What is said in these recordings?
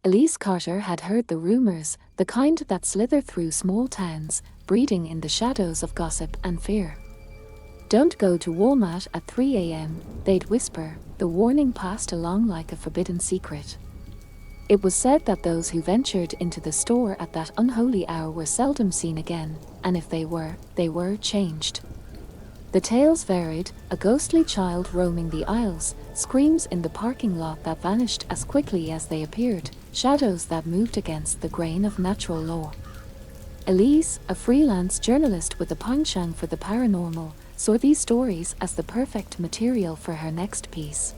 Elise Carter had heard the rumors, the kind that slither through small towns, breeding in the shadows of gossip and fear. "Don't go to Walmart at 3 a.m., they'd whisper, the warning passed along like a forbidden secret. It was said that those who ventured into the store at that unholy hour were seldom seen again, and if they were changed. The tales varied: a ghostly child roaming the aisles, screams in the parking lot that vanished as quickly as they appeared, shadows that moved against the grain of natural law. Elise, a freelance journalist with a penchant for the paranormal, saw these stories as the perfect material for her next piece.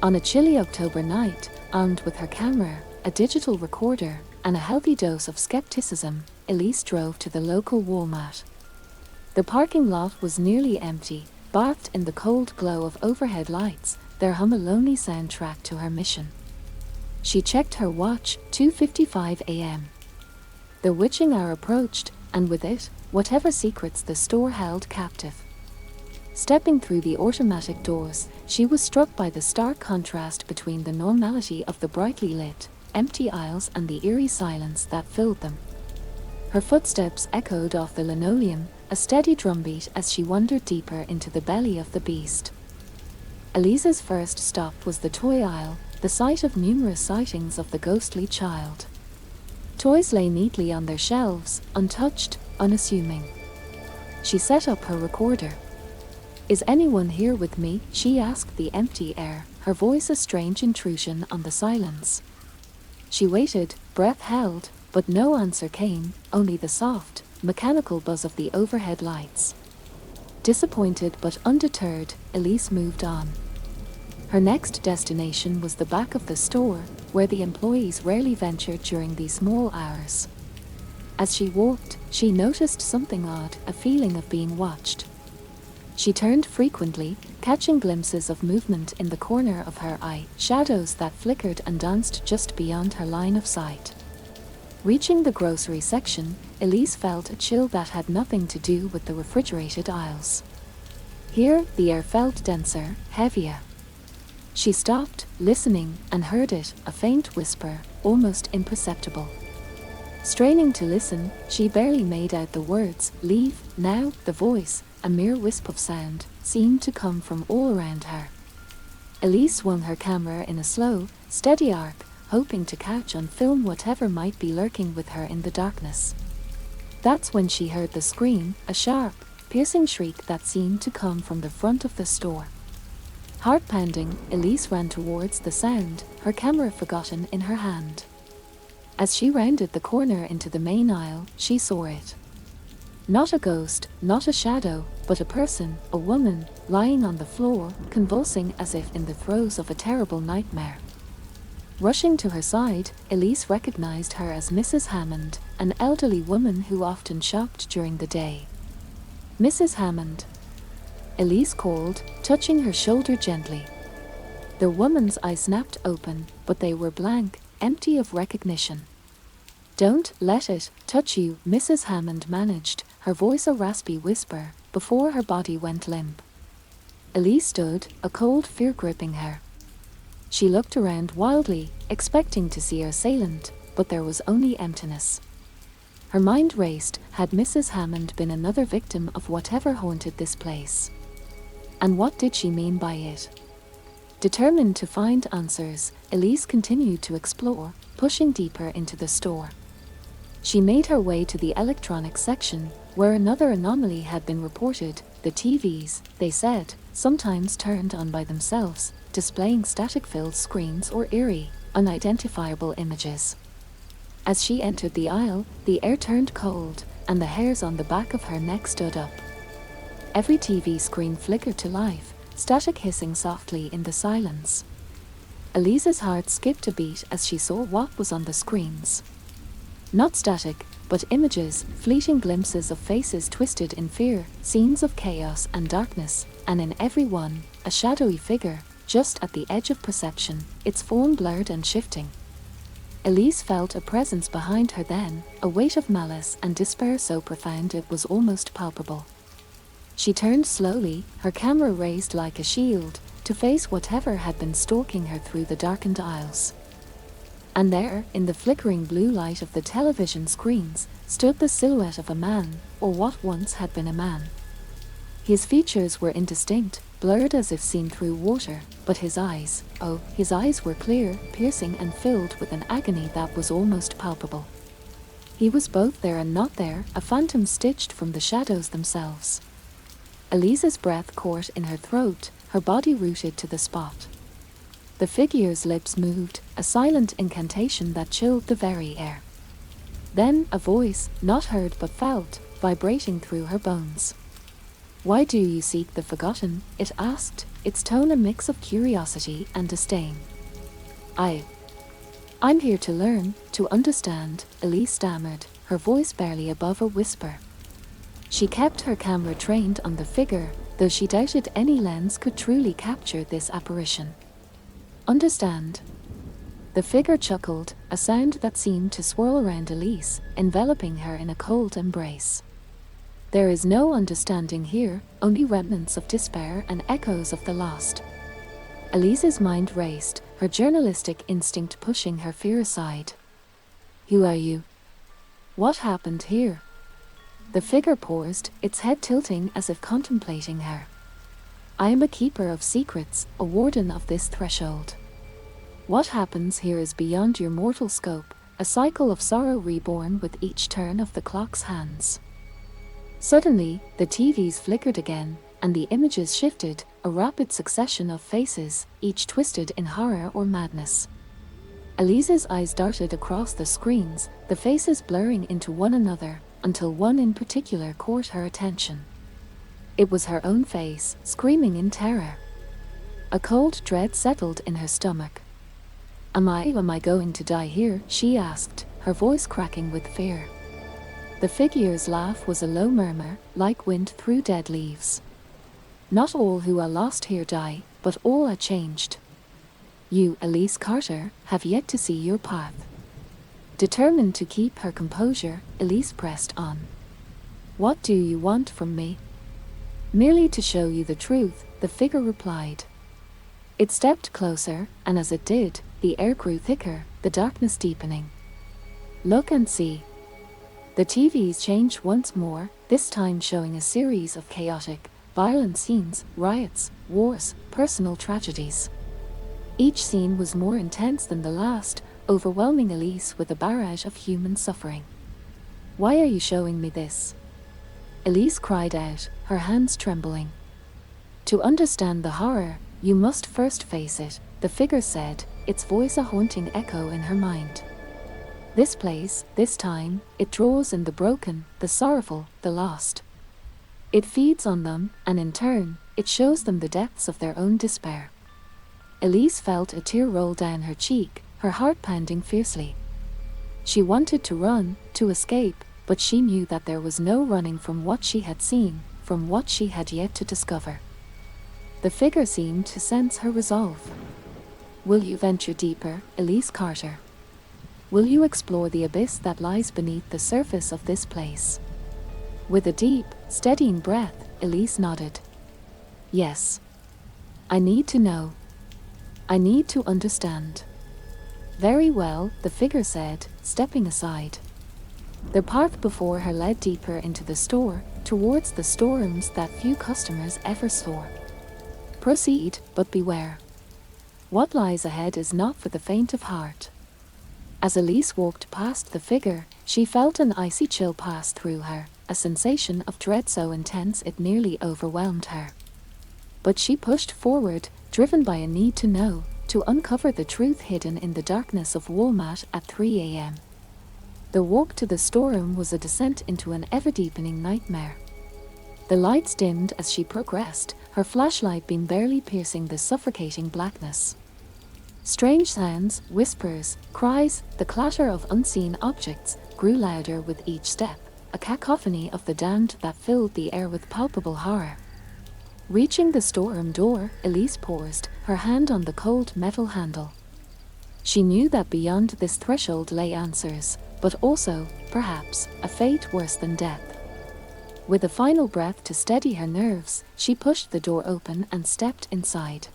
On a chilly October night, armed with her camera, a digital recorder, and a healthy dose of skepticism, Elise drove to the local Walmart. The parking lot was nearly empty, bathed in the cold glow of overhead lights, their hum a lonely soundtrack to her mission. She checked her watch, 2:55 a.m. The witching hour approached, and with it, whatever secrets the store held captive. Stepping through the automatic doors, she was struck by the stark contrast between the normality of the brightly lit, empty aisles and the eerie silence that filled them. Her footsteps echoed off the linoleum, a steady drumbeat as she wandered deeper into the belly of the beast. Elise's first stop was the toy aisle, the site of numerous sightings of the ghostly child. Toys lay neatly on their shelves, untouched, unassuming. She set up her recorder. "Is anyone here with me?" she asked the empty air, her voice a strange intrusion on the silence. She waited, breath held, but no answer came, only the soft, mechanical buzz of the overhead lights. Disappointed but undeterred, Elise moved on. Her next destination was the back of the store, where the employees rarely ventured during these small hours. As she walked, she noticed something odd, a feeling of being watched. She turned frequently, catching glimpses of movement in the corner of her eye, shadows that flickered and danced just beyond her line of sight. Reaching the grocery section, Elise felt a chill that had nothing to do with the refrigerated aisles. Here, the air felt denser, heavier. She stopped, listening, and heard it, a faint whisper, almost imperceptible. Straining to listen, she barely made out the words, "Leave, now." The voice, a mere wisp of sound, seemed to come from all around her. Elise swung her camera in a slow, steady arc, hoping to catch on film whatever might be lurking with her in the darkness. That's when she heard the scream, a sharp, piercing shriek that seemed to come from the front of the store. Heart pounding, Elise ran towards the sound, her camera forgotten in her hand. As she rounded the corner into the main aisle, she saw it. Not a ghost, not a shadow, but a person, a woman, lying on the floor, convulsing as if in the throes of a terrible nightmare. Rushing to her side, Elise recognized her as Mrs. Hammond, an elderly woman who often shopped during the day. "Mrs. Hammond," Elise called, touching her shoulder gently. The woman's eyes snapped open, but they were blank, empty of recognition. "Don't let it touch you," Mrs. Hammond managed, her voice a raspy whisper, before her body went limp. Elise stood, a cold fear gripping her. She looked around wildly, expecting to see her assailant, but there was only emptiness. Her mind raced, had Mrs. Hammond been another victim of whatever haunted this place? And what did she mean by it? Determined to find answers, Elise continued to explore, pushing deeper into the store. She made her way to the electronics section, where another anomaly had been reported. The TVs, they said, sometimes turned on by themselves, displaying static-filled screens or eerie, unidentifiable images. As she entered the aisle, the air turned cold, and the hairs on the back of her neck stood up. Every TV screen flickered to life, static hissing softly in the silence. Elise's heart skipped a beat as she saw what was on the screens. Not static, but images, fleeting glimpses of faces twisted in fear, scenes of chaos and darkness, and in every one, a shadowy figure, just at the edge of perception, its form blurred and shifting. Elise felt a presence behind her then, a weight of malice and despair so profound it was almost palpable. She turned slowly, her camera raised like a shield, to face whatever had been stalking her through the darkened aisles. And there, in the flickering blue light of the television screens, stood the silhouette of a man, or what once had been a man. His features were indistinct, blurred as if seen through water, but his eyes, oh, his eyes were clear, piercing and filled with an agony that was almost palpable. He was both there and not there, a phantom stitched from the shadows themselves. Elise's breath caught in her throat, her body rooted to the spot. The figure's lips moved, a silent incantation that chilled the very air. Then a voice, not heard but felt, vibrating through her bones. "Why do you seek the forgotten?" it asked, its tone a mix of curiosity and disdain. I'm here to learn, to understand," Elise stammered, her voice barely above a whisper. She kept her camera trained on the figure, though she doubted any lens could truly capture this apparition. "Understand?" The figure chuckled, a sound that seemed to swirl around Elise, enveloping her in a cold embrace. "There is no understanding here, only remnants of despair and echoes of the lost." Elise's mind raced, her journalistic instinct pushing her fear aside. "Who are you? What happened here?" The figure paused, its head tilting as if contemplating her. "I am a keeper of secrets, a warden of this threshold. What happens here is beyond your mortal scope, a cycle of sorrow reborn with each turn of the clock's hands." Suddenly, the TVs flickered again, and the images shifted, a rapid succession of faces, each twisted in horror or madness. Elise's eyes darted across the screens, the faces blurring into one another, until one in particular caught her attention. It was her own face, screaming in terror. A cold dread settled in her stomach. Am I going to die here?" she asked, her voice cracking with fear. The figure's laugh was a low murmur, like wind through dead leaves. "Not all who are lost here die, but all are changed. You, Elise Carter, have yet to see your path." Determined to keep her composure, Elise pressed on. "What do you want from me?" "Merely to show you the truth," the figure replied. It stepped closer, and as it did, the air grew thicker, the darkness deepening. "Look and see." The TVs changed once more, this time showing a series of chaotic, violent scenes, riots, wars, personal tragedies. Each scene was more intense than the last, overwhelming Elise with a barrage of human suffering. "Why are you showing me this?" Elise cried out, her hands trembling. "To understand the horror, you must first face it," the figure said, its voice a haunting echo in her mind. "This place, this time, it draws in the broken, the sorrowful, the lost. It feeds on them, and in turn, it shows them the depths of their own despair." Elise felt a tear roll down her cheek, her heart pounding fiercely. She wanted to run, to escape, but she knew that there was no running from what she had seen, from what she had yet to discover. The figure seemed to sense her resolve. "Will you venture deeper, Elise Carter? Will you explore the abyss that lies beneath the surface of this place?" With a deep, steadying breath, Elise nodded. "Yes. I need to know. I need to understand." "Very well," the figure said, stepping aside. The path before her led deeper into the store, towards the storerooms that few customers ever saw. "Proceed, but beware. What lies ahead is not for the faint of heart." As Elise walked past the figure, she felt an icy chill pass through her, a sensation of dread so intense it nearly overwhelmed her. But she pushed forward, driven by a need to know, to uncover the truth hidden in the darkness of Walmart at 3 a.m. The walk to the storeroom was a descent into an ever-deepening nightmare. The lights dimmed as she progressed, her flashlight beam barely piercing the suffocating blackness. Strange sounds, whispers, cries, the clatter of unseen objects grew louder with each step, a cacophony of the damned that filled the air with palpable horror. Reaching the storeroom door, Elise paused, her hand on the cold metal handle. She knew that beyond this threshold lay answers, but also, perhaps, a fate worse than death. With a final breath to steady her nerves, she pushed the door open and stepped inside.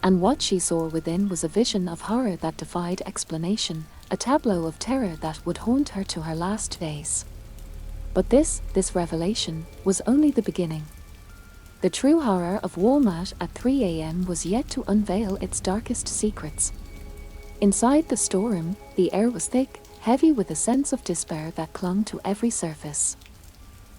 And what she saw within was a vision of horror that defied explanation, a tableau of terror that would haunt her to her last days. But this revelation was only the beginning. The true horror of Walmart at 3 a.m. was yet to unveil its darkest secrets. Inside the storeroom, the air was thick, heavy with a sense of despair that clung to every surface.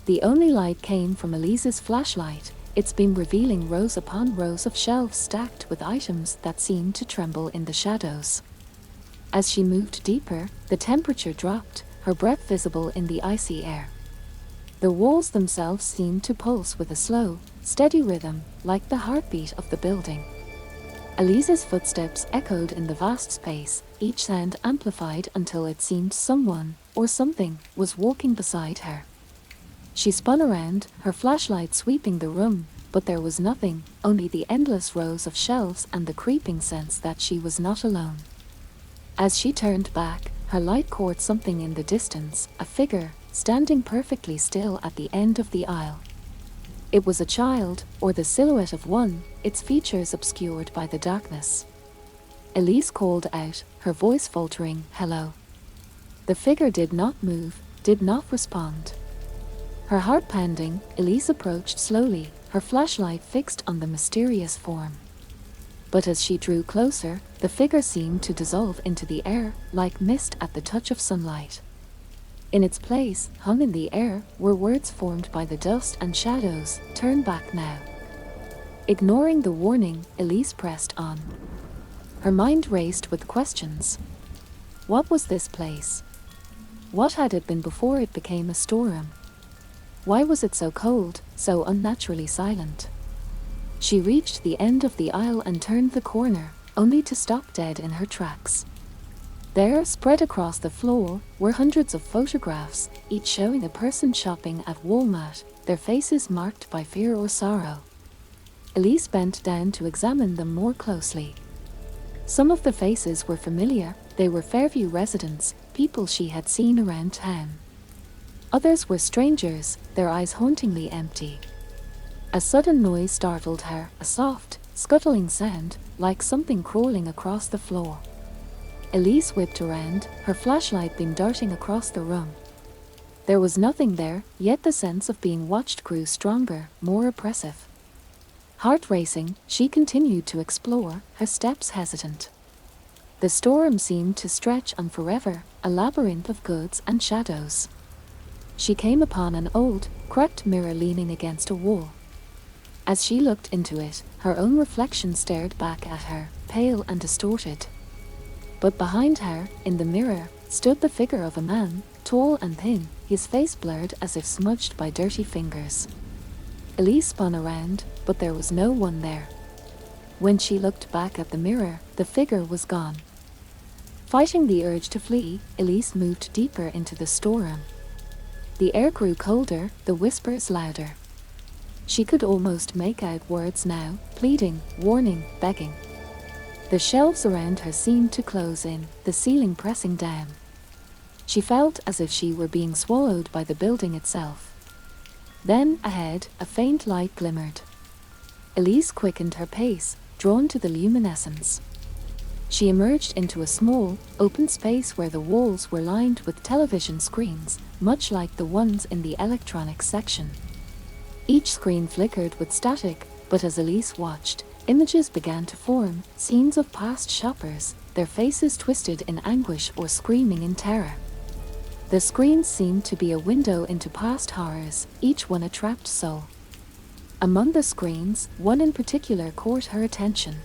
The only light came from Elise's flashlight, its beam revealing rows upon rows of shelves stacked with items that seemed to tremble in the shadows. As she moved deeper, the temperature dropped, her breath visible in the icy air. The walls themselves seemed to pulse with a slow, steady rhythm, like the heartbeat of the building. Elise's footsteps echoed in the vast space, each sound amplified until it seemed someone, or something, was walking beside her. She spun around, her flashlight sweeping the room, but there was nothing, only the endless rows of shelves and the creeping sense that she was not alone. As she turned back, her light caught something in the distance, a figure, standing perfectly still at the end of the aisle. It was a child, or the silhouette of one, its features obscured by the darkness. Elise called out, her voice faltering, "Hello." The figure did not move, did not respond. Her heart pounding, Elise approached slowly, her flashlight fixed on the mysterious form. But as she drew closer, the figure seemed to dissolve into the air, like mist at the touch of sunlight. In its place, hung in the air, were words formed by the dust and shadows, "Turn back now." Ignoring the warning, Elise pressed on. Her mind raced with questions. What was this place? What had it been before it became a storeroom? Why was it so cold, so unnaturally silent? She reached the end of the aisle and turned the corner, only to stop dead in her tracks. There, spread across the floor, were hundreds of photographs, each showing a person shopping at Walmart, their faces marked by fear or sorrow. Elise bent down to examine them more closely. Some of the faces were familiar, they were Fairview residents, people she had seen around town. Others were strangers, their eyes hauntingly empty. A sudden noise startled her, a soft, scuttling sound, like something crawling across the floor. Elise whipped around, her flashlight beam darting across the room. There was nothing there, yet the sense of being watched grew stronger, more oppressive. Heart racing, she continued to explore, her steps hesitant. The storeroom seemed to stretch on forever, a labyrinth of goods and shadows. She came upon an old, cracked mirror leaning against a wall. As she looked into it, her own reflection stared back at her, pale and distorted. But behind her, in the mirror, stood the figure of a man, tall and thin, his face blurred as if smudged by dirty fingers. Elise spun around, but there was no one there. When she looked back at the mirror, the figure was gone. Fighting the urge to flee, Elise moved deeper into the storeroom. The air grew colder, the whispers louder. She could almost make out words now, pleading, warning, begging. The shelves around her seemed to close in, the ceiling pressing down. She felt as if she were being swallowed by the building itself. Then, ahead, a faint light glimmered. Elise quickened her pace, drawn to the luminescence. She emerged into a small, open space where the walls were lined with television screens, much like the ones in the electronics section. Each screen flickered with static, but as Elise watched, images began to form, scenes of past shoppers, their faces twisted in anguish or screaming in terror. The screens seemed to be a window into past horrors, each one a trapped soul. Among the screens, one in particular caught her attention.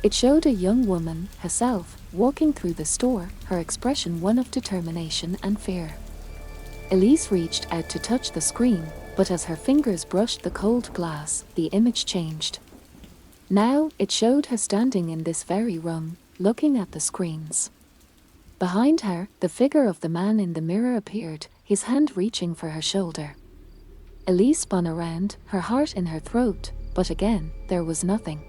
It showed a young woman, herself, walking through the store, her expression one of determination and fear. Elise reached out to touch the screen, but as her fingers brushed the cold glass, the image changed. Now, it showed her standing in this very room, looking at the screens. Behind her, the figure of the man in the mirror appeared, his hand reaching for her shoulder. Elise spun around, her heart in her throat, but again, there was nothing.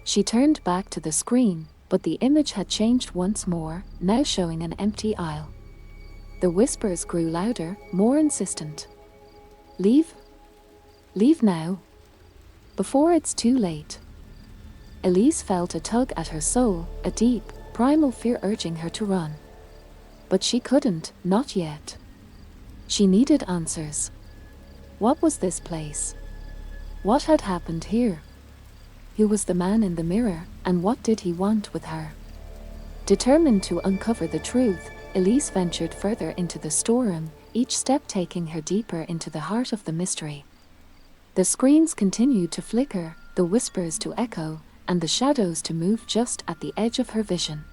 She turned back to the screen, but the image had changed once more, now showing an empty aisle. The whispers grew louder, more insistent. "Leave? Leave now. Before it's too late." Elise felt a tug at her soul, a deep, primal fear urging her to run. But she couldn't, not yet. She needed answers. What was this place? What had happened here? Who was the man in the mirror, and what did he want with her? Determined to uncover the truth, Elise ventured further into the storeroom, each step taking her deeper into the heart of the mystery. The screens continued to flicker, the whispers to echo, and the shadows to move just at the edge of her vision.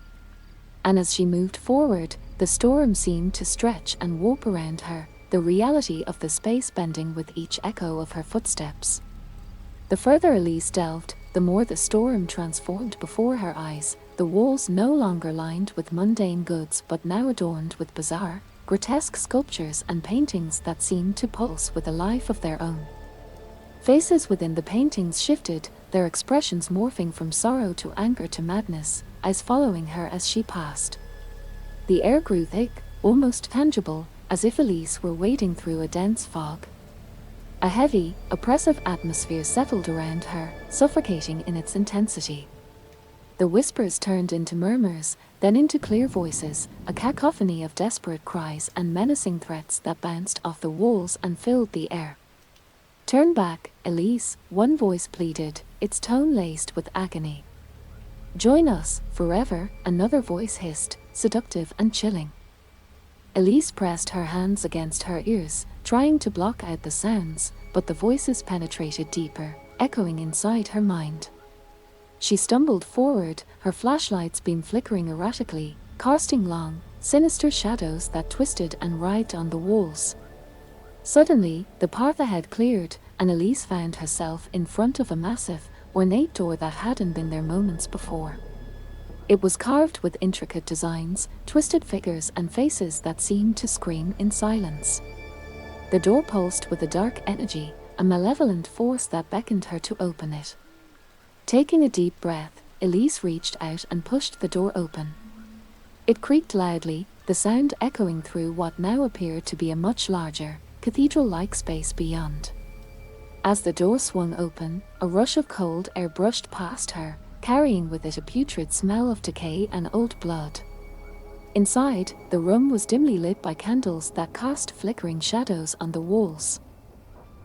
And as she moved forward, the storeroom seemed to stretch and warp around her, the reality of the space bending with each echo of her footsteps. The further Elise delved, the more the storeroom transformed before her eyes, the walls no longer lined with mundane goods but now adorned with bizarre, grotesque sculptures and paintings that seemed to pulse with a life of their own. Faces within the paintings shifted, their expressions morphing from sorrow to anger to madness, eyes following her as she passed. The air grew thick, almost tangible, as if Elise were wading through a dense fog. A heavy, oppressive atmosphere settled around her, suffocating in its intensity. The whispers turned into murmurs, then into clear voices, a cacophony of desperate cries and menacing threats that bounced off the walls and filled the air. "Turn back, Elise," one voice pleaded, its tone laced with agony. "Join us, forever," another voice hissed, seductive and chilling. Elise pressed her hands against her ears, trying to block out the sounds, but the voices penetrated deeper, echoing inside her mind. She stumbled forward, her flashlight's beam flickering erratically, casting long, sinister shadows that twisted and writhed on the walls. Suddenly, the path ahead cleared, and Elise found herself in front of a massive, ornate door that hadn't been there moments before. It was carved with intricate designs, twisted figures and faces that seemed to scream in silence. The door pulsed with a dark energy, a malevolent force that beckoned her to open it. Taking a deep breath, Elise reached out and pushed the door open. It creaked loudly, the sound echoing through what now appeared to be a much larger, cathedral-like space beyond. As the door swung open, a rush of cold air brushed past her, carrying with it a putrid smell of decay and old blood. Inside, the room was dimly lit by candles that cast flickering shadows on the walls.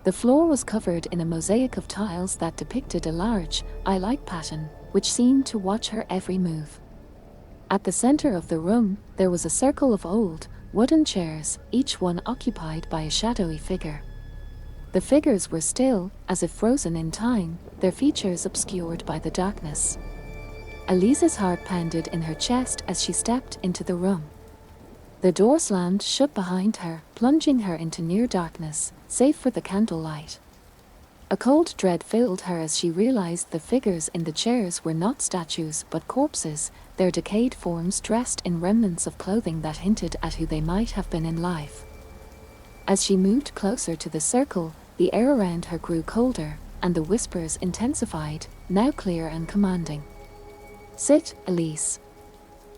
The floor was covered in a mosaic of tiles that depicted a large, eye-like pattern, which seemed to watch her every move. At the center of the room, there was a circle of old, wooden chairs, each one occupied by a shadowy figure. The figures were still, as if frozen in time, their features obscured by the darkness. Elise's heart pounded in her chest as she stepped into the room. The door slammed shut behind her, plunging her into near darkness, save for the candlelight. A cold dread filled her as she realized the figures in the chairs were not statues but corpses, their decayed forms dressed in remnants of clothing that hinted at who they might have been in life. As she moved closer to the circle, the air around her grew colder, and the whispers intensified, now clear and commanding. "Sit, Elise.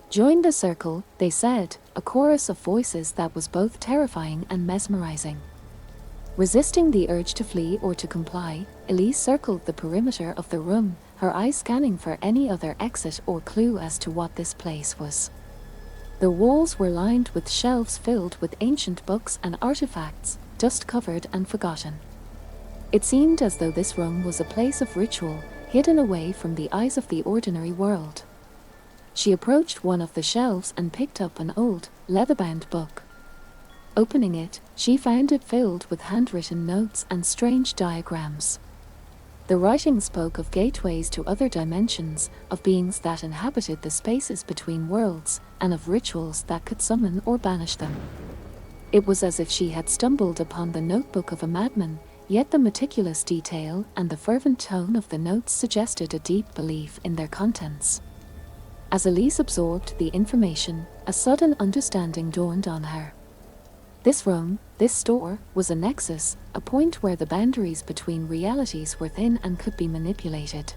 Join the circle," they said, a chorus of voices that was both terrifying and mesmerizing. Resisting the urge to flee or to comply, Elise circled the perimeter of the room, her eyes scanning for any other exit or clue as to what this place was. The walls were lined with shelves filled with ancient books and artifacts, dust-covered and forgotten. It seemed as though this room was a place of ritual, hidden away from the eyes of the ordinary world. She approached one of the shelves and picked up an old, leather-bound book. Opening it, she found it filled with handwritten notes and strange diagrams. The writing spoke of gateways to other dimensions, of beings that inhabited the spaces between worlds, and of rituals that could summon or banish them. It was as if she had stumbled upon the notebook of a madman, yet the meticulous detail and the fervent tone of the notes suggested a deep belief in their contents. As Elise absorbed the information, a sudden understanding dawned on her. This room, this store, was a nexus, a point where the boundaries between realities were thin and could be manipulated.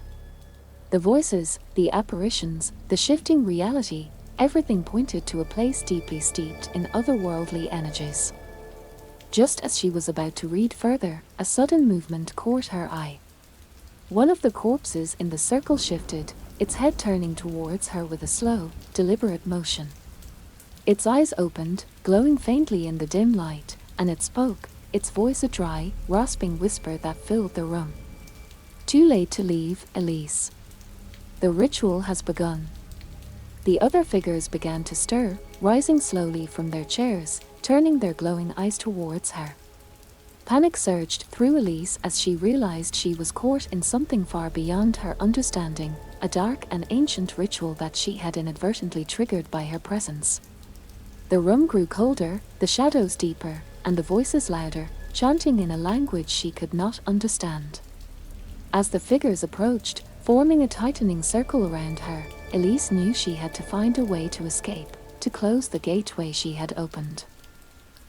The voices, the apparitions, the shifting reality, everything pointed to a place deeply steeped in otherworldly energies. Just as she was about to read further, a sudden movement caught her eye. One of the corpses in the circle shifted, its head turning towards her with a slow, deliberate motion. Its eyes opened, glowing faintly in the dim light, and it spoke, its voice a dry, rasping whisper that filled the room. "Too late to leave, Elise. The ritual has begun." The other figures began to stir, rising slowly from their chairs, turning their glowing eyes towards her. Panic surged through Elise as she realized she was caught in something far beyond her understanding, a dark and ancient ritual that she had inadvertently triggered by her presence. The room grew colder, the shadows deeper, and the voices louder, chanting in a language she could not understand. As the figures approached, forming a tightening circle around her, Elise knew she had to find a way to escape, to close the gateway she had opened.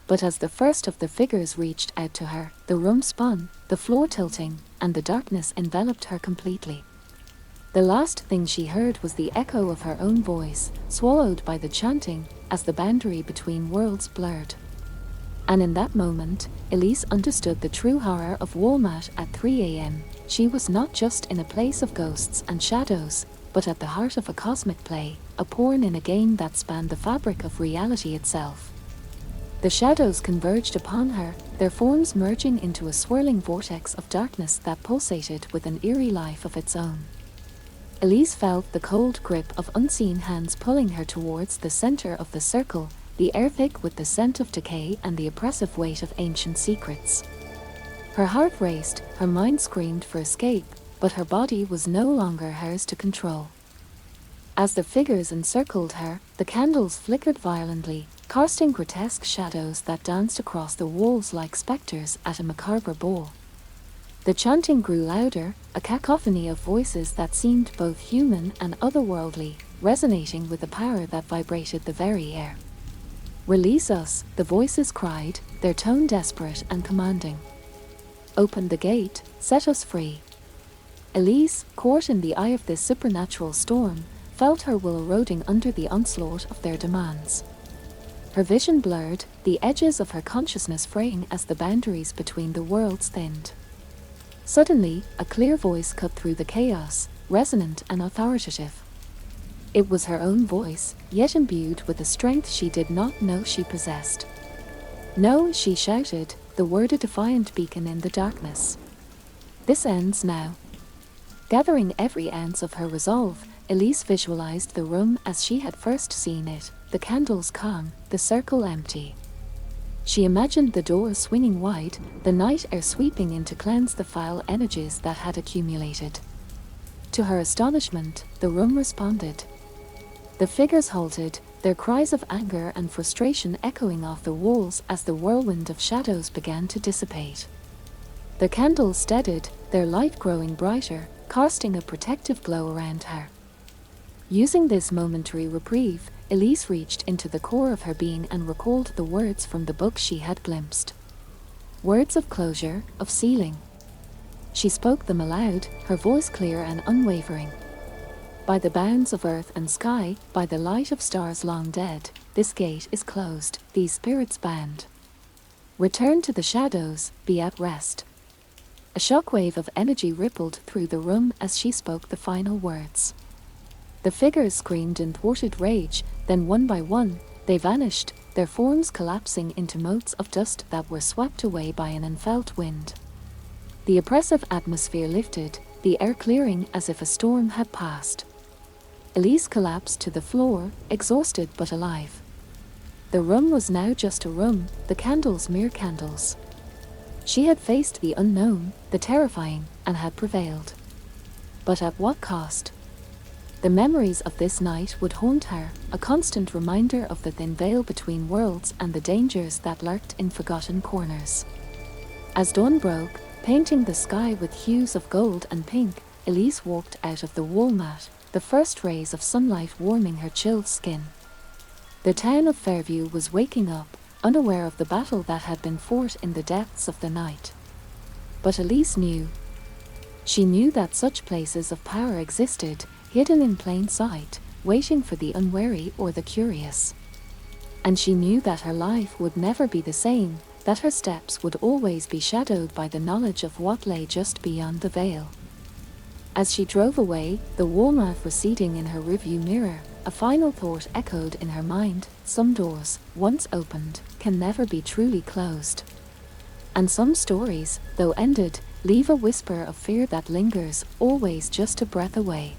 But as the first of the figures reached out to her, the room spun, the floor tilting, and the darkness enveloped her completely. The last thing she heard was the echo of her own voice, swallowed by the chanting, as the boundary between worlds blurred. And in that moment, Elise understood the true horror of Walmat at 3 a.m. She was not just in a place of ghosts and shadows, but at the heart of a cosmic play, a pawn in a game that spanned the fabric of reality itself. The shadows converged upon her, their forms merging into a swirling vortex of darkness that pulsated with an eerie life of its own. Elise felt the cold grip of unseen hands pulling her towards the center of the circle, the air thick with the scent of decay and the oppressive weight of ancient secrets. Her heart raced, her mind screamed for escape, but her body was no longer hers to control. As the figures encircled her, the candles flickered violently, casting grotesque shadows that danced across the walls like specters at a macabre ball. The chanting grew louder, a cacophony of voices that seemed both human and otherworldly, resonating with a power that vibrated the very air. "Release us," the voices cried, their tone desperate and commanding. "Open the gate, set us free." Elise, caught in the eye of this supernatural storm, felt her will eroding under the onslaught of their demands. Her vision blurred, the edges of her consciousness fraying as the boundaries between the worlds thinned. Suddenly, a clear voice cut through the chaos, resonant and authoritative. It was her own voice, yet imbued with a strength she did not know she possessed. "No," she shouted, the word a defiant beacon in the darkness. "This ends now." Gathering every ounce of her resolve, Elise visualized the room as she had first seen it, the candles calm, the circle empty. She imagined the doors swinging wide, the night air sweeping in to cleanse the foul energies that had accumulated. To her astonishment, the room responded. The figures halted, their cries of anger and frustration echoing off the walls as the whirlwind of shadows began to dissipate. The candles steadied, their light growing brighter, casting a protective glow around her. Using this momentary reprieve, Elise reached into the core of her being and recalled the words from the book she had glimpsed. Words of closure, of sealing. She spoke them aloud, her voice clear and unwavering. "By the bounds of earth and sky, by the light of stars long dead, this gate is closed, these spirits bound. Return to the shadows, be at rest." A shockwave of energy rippled through the room as she spoke the final words. The figures screamed in thwarted rage, then one by one, they vanished, their forms collapsing into motes of dust that were swept away by an unfelt wind. The oppressive atmosphere lifted, the air clearing as if a storm had passed. Elise collapsed to the floor, exhausted but alive. The room was now just a room, the candles mere candles. She had faced the unknown, the terrifying, and had prevailed. But at what cost? The memories of this night would haunt her, a constant reminder of the thin veil between worlds and the dangers that lurked in forgotten corners. As dawn broke, painting the sky with hues of gold and pink, Elise walked out of the Walmat, the first rays of sunlight warming her chilled skin. The town of Fairview was waking up, unaware of the battle that had been fought in the depths of the night. But Elise knew. She knew that such places of power existed, hidden in plain sight, waiting for the unwary or the curious. And she knew that her life would never be the same, that her steps would always be shadowed by the knowledge of what lay just beyond the veil. As she drove away, the Walmart receding in her rearview mirror, a final thought echoed in her mind: some doors, once opened, can never be truly closed. And some stories, though ended, leave a whisper of fear that lingers, always just a breath away.